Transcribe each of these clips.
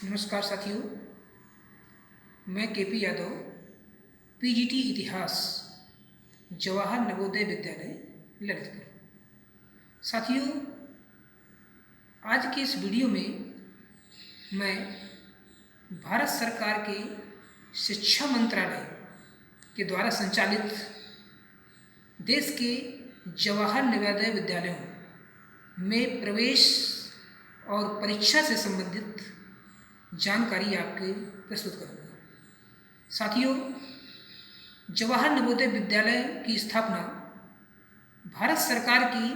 नमस्कार साथियों, मैं केपी यादव, पीजीटी इतिहास, जवाहर नवोदय विद्यालय ललितपुर। साथियों, आज के इस वीडियो में मैं भारत सरकार के शिक्षा मंत्रालय के द्वारा संचालित देश के जवाहर नवोदय विद्यालयों में प्रवेश और परीक्षा से संबंधित जानकारी आपके प्रस्तुत करूँगा। साथियों, जवाहर नवोदय विद्यालय की स्थापना भारत सरकार की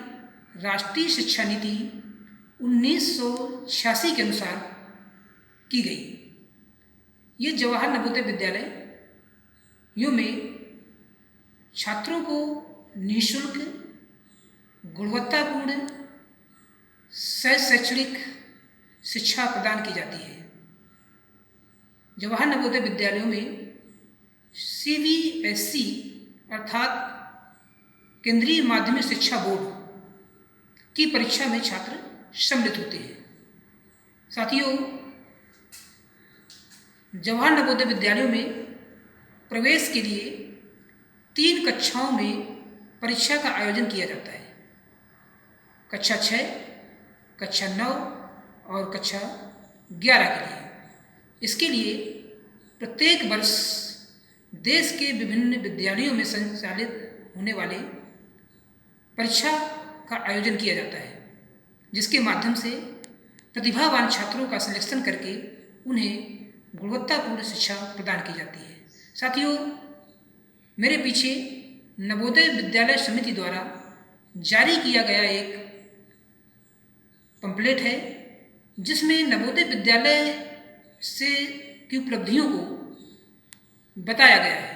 राष्ट्रीय शिक्षा नीति 1986 के अनुसार की गई। ये जवाहर नवोदय विद्यालयों में छात्रों को निःशुल्क, गुणवत्तापूर्ण शैक्षणिक शिक्षा प्रदान की जाती है। जवाहर नवोदय विद्यालयों में CBSE अर्थात केंद्रीय माध्यमिक शिक्षा बोर्ड की परीक्षा में छात्र सम्मिलित होते हैं। साथियों, जवाहर नवोदय विद्यालयों में प्रवेश के लिए 3 कक्षाओं में परीक्षा का आयोजन किया जाता है। कक्षा 6, कक्षा 9 और कक्षा 11 के लिए। इसके लिए प्रत्येक वर्ष देश के विभिन्न विद्यालयों में संचालित होने वाले परीक्षा का आयोजन किया जाता है, जिसके माध्यम से प्रतिभावान छात्रों का सिलेक्शन करके उन्हें गुणवत्तापूर्ण शिक्षा प्रदान की जाती है। साथियों, मेरे पीछे नवोदय विद्यालय समिति द्वारा जारी किया गया एक पंपलेट है, जिसमें नवोदय विद्यालय से की उपलब्धियों को बताया गया है।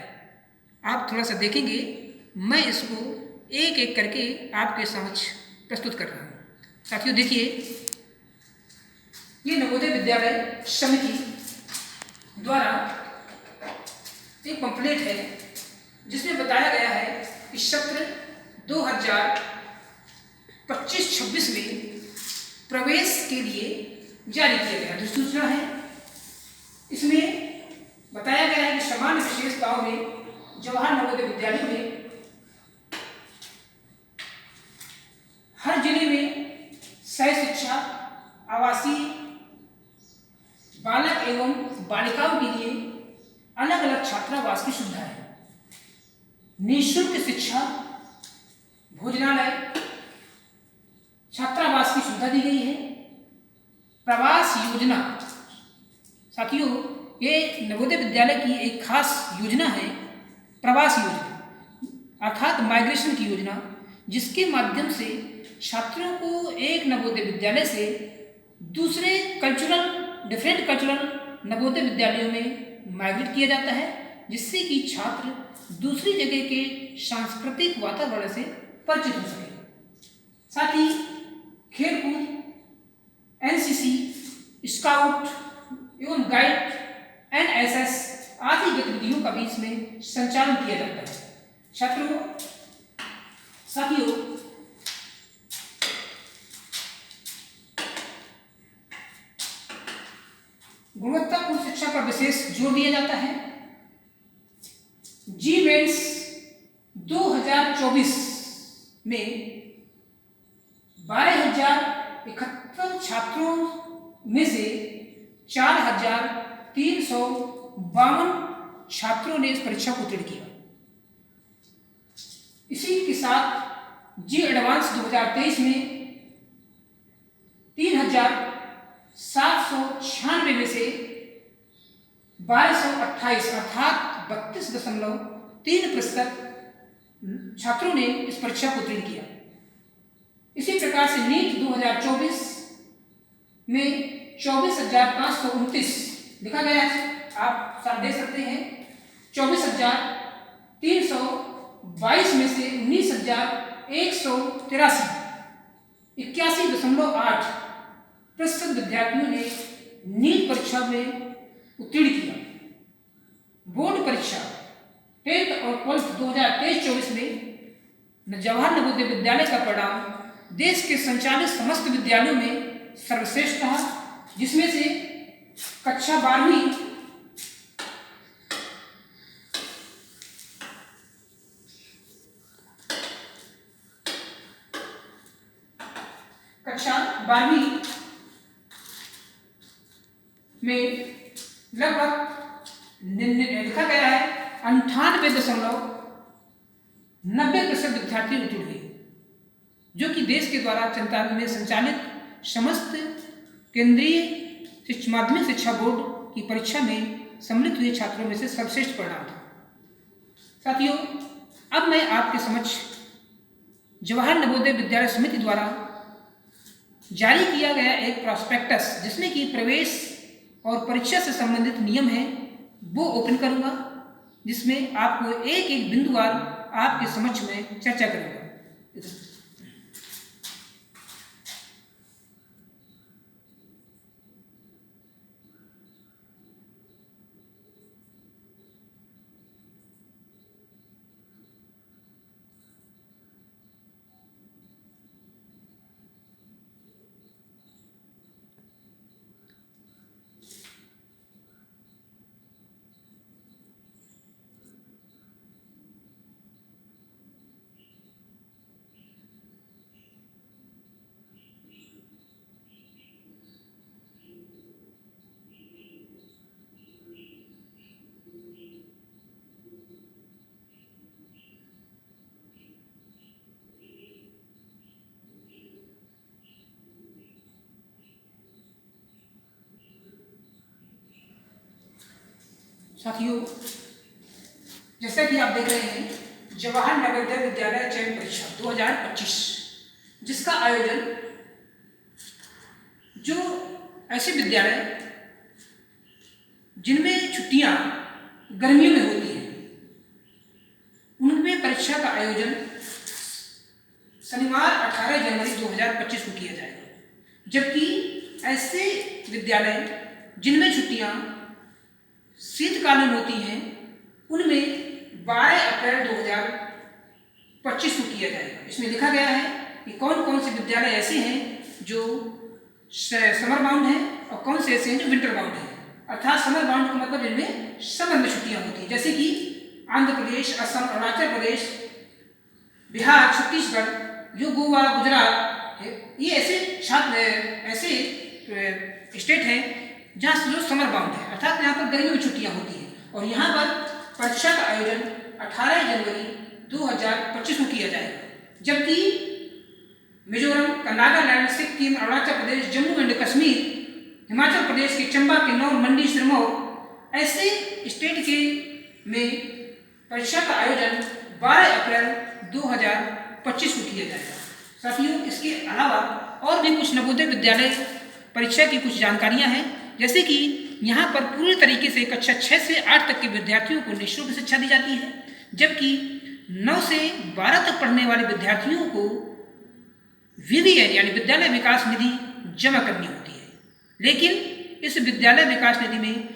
आप थोड़ा सा देखेंगे, मैं इसको एक एक करके आपके समक्ष प्रस्तुत कर रहा हूँ। साथियों देखिए, ये नवोदय विद्यालय समिति द्वारा एक पंपलेट है, जिसमें बताया गया है कि सत्र 2025-26 में प्रवेश के लिए जारी किया गया जो सूचना है। इसमें बताया गया है कि समान विशेषताओं में जवाहर नवोदय विद्यालयों में हर जिले में सह शिक्षा, आवासीय, बालक एवं बालिकाओं के लिए अलग अलग छात्रावास की सुविधा है। निःशुल्क शिक्षा, भोजनालय, छात्रावास की सुविधा दी गई है। प्रवास योजना, साथियों ये नवोदय विद्यालय की एक खास योजना है, प्रवास योजना अर्थात माइग्रेशन की योजना, जिसके माध्यम से छात्रों को एक नवोदय विद्यालय से दूसरे डिफरेंट कल्चरल नवोदय विद्यालयों में माइग्रेट किया जाता है, जिससे कि छात्र दूसरी जगह के सांस्कृतिक वातावरण से परिचित हो सके। साथ ही खेलकूद, NCC, स्काउट एवं गाइड, NSS आदि गतिविधियों का भी इसमें संचालन किया जाता है। छात्रों, साथियों, गुणवत्तापूर्ण शिक्षा पर विशेष जोर दिया जाता है। GMAINS 2024 में 12,071 छात्रों में से 4,352 छात्रों ने इस परीक्षा को उत्तीर्ण किया। इसी के साथ जी एडवांस 2023 में 3,796 में से 1228 अर्थात 32.3% छात्रों ने इस परीक्षा को उत्तीर्ण किया। इसी प्रकार से नीट 2024 में 24,529 लिखा गया है, आप साथ देख सकते हैं। 24,322 में से 19,183 81.8% विद्यार्थियों ने नीट परीक्षा में उत्तीर्ण किया। बोर्ड परीक्षा 10th और 12th 2023-24 में जवाहर नवोदय विद्यालय का परिणाम देश के संचालित समस्त विद्यालयों में सर्वश्रेष्ठ रहा, जिसमें से कक्षा 12वीं में लगभग लिखा गया है 98.90% विद्यार्थी उत्तीर्ण हुए, जो कि देश के द्वारा में संचालित समस्त केंद्रीय माध्यमिक शिक्षा बोर्ड की परीक्षा में सम्मिलित हुए छात्रों में से सर्वश्रेष्ठ परिणाम था। साथियों, अब मैं आपके समक्ष जवाहर नवोदय विद्यालय समिति द्वारा जारी किया गया एक प्रॉस्पेक्टस, जिसमें कि प्रवेश और परीक्षा से संबंधित नियम है, वो ओपन करूंगा, जिसमें आपको एक एक बिंदुवार आपके समक्ष में चर्चा करूंगा। साथियों, जैसा कि आप देख रहे हैं, जवाहर नवोदय विद्यालय चयन परीक्षा 2025, जिसका आयोजन जो ऐसे विद्यालय जिनमें छुट्टियां गर्मियों में होती हैं, उनमें परीक्षा का आयोजन शनिवार 18 जनवरी 2025 को किया जाएगा, जबकि ऐसे विद्यालय जिनमें छुट्टियां शीतकालीन होती हैं, उनमें 12 अप्रैल 2025 को किया जाएगा। इसमें लिखा गया है कि कौन कौन से विद्यालय ऐसे हैं जो समर बाउंड हैं और कौन से ऐसे हैं जो विंटर बाउंड हैं। अर्थात समर बाउंड का मतलब इनमें समर में छुट्टियां होती हैं, जैसे कि आंध्र प्रदेश, असम, अरुणाचल प्रदेश, बिहार, छत्तीसगढ़, जो गोवा, गुजरात, ये ऐसे स्टेट हैं जहाँ जो समर बाउंड है, अर्थात यहाँ पर गर्मियों में छुट्टियां होती हैं। और यहाँ पर परीक्षा का आयोजन 18 जनवरी 2025 को किया जाएगा, जबकि मिजोरम, नागालैंड, सिक्किम, अरुणाचल प्रदेश, जम्मू एंड कश्मीर, हिमाचल प्रदेश के चंबा, किन्नौर, मंडी, सिरमौर ऐसे स्टेट के में परीक्षा का आयोजन 12 अप्रैल 2025 को किया जाएगा। साथियों, इसके अलावा और भी कुछ नवोदय विद्यालय परीक्षा की कुछ जानकारियां हैं, जैसे कि यहाँ पर पूरी तरीके से कक्षा 6 से 8 तक के विद्यार्थियों को निःशुल्क शिक्षा दी जाती है, जबकि 9 से 12 तक पढ़ने वाले विद्यार्थियों को VVN यानी विद्यालय विकास निधि जमा करनी होती है। लेकिन इस विद्यालय विकास निधि में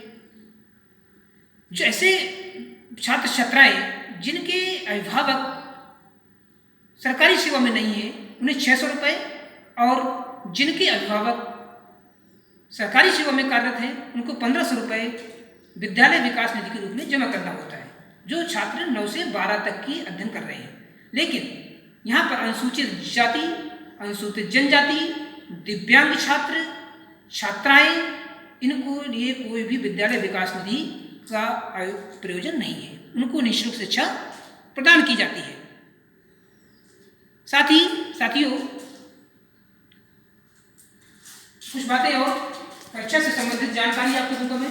जो ऐसे छात्र छात्राएं जिनके अभिभावक सरकारी सेवा में नहीं है, उन्हें 600 रुपये, और जिनके अभिभावक सरकारी सेवा में कार्यरत हैं, उनको 1500 रुपये विद्यालय विकास निधि के रूप में जमा करना होता है, जो छात्र 9 से 12 तक की अध्ययन कर रहे हैं। लेकिन यहाँ पर अनुसूचित जाति, अनुसूचित जनजाति, दिव्यांग छात्र छात्राएं, इनको लिए कोई भी विद्यालय विकास निधि का प्रयोजन नहीं है, उनको निःशुल्क शिक्षा प्रदान की जाती है। साथियों, कुछ बातें और परीक्षा से संबंधित जानकारी आपको दूंगा मैं।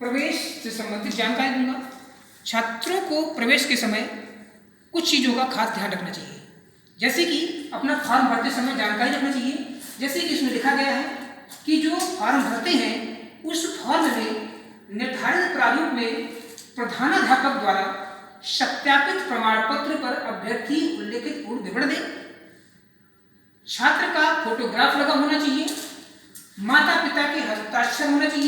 प्रवेश से संबंधित जानकारी दूंगा। छात्रों को प्रवेश के समय कुछ चीज़ों का खास ध्यान रखना चाहिए, जैसे कि अपना फॉर्म भरते समय जानकारी रखना चाहिए। जैसे कि इसमें लिखा गया है कि जो फॉर्म भरते हैं, उस फॉर्म में निर्धारित प्रारूप में प्रधानाध्यापक द्वारा सत्यापित प्रमाण पत्र पर अभ्यर्थी उल्लेखित पूर्ण विवरण दे। छात्र का फोटोग्राफ लगा होना चाहिए, माता पिता के हस्ताक्षर होना चाहिए।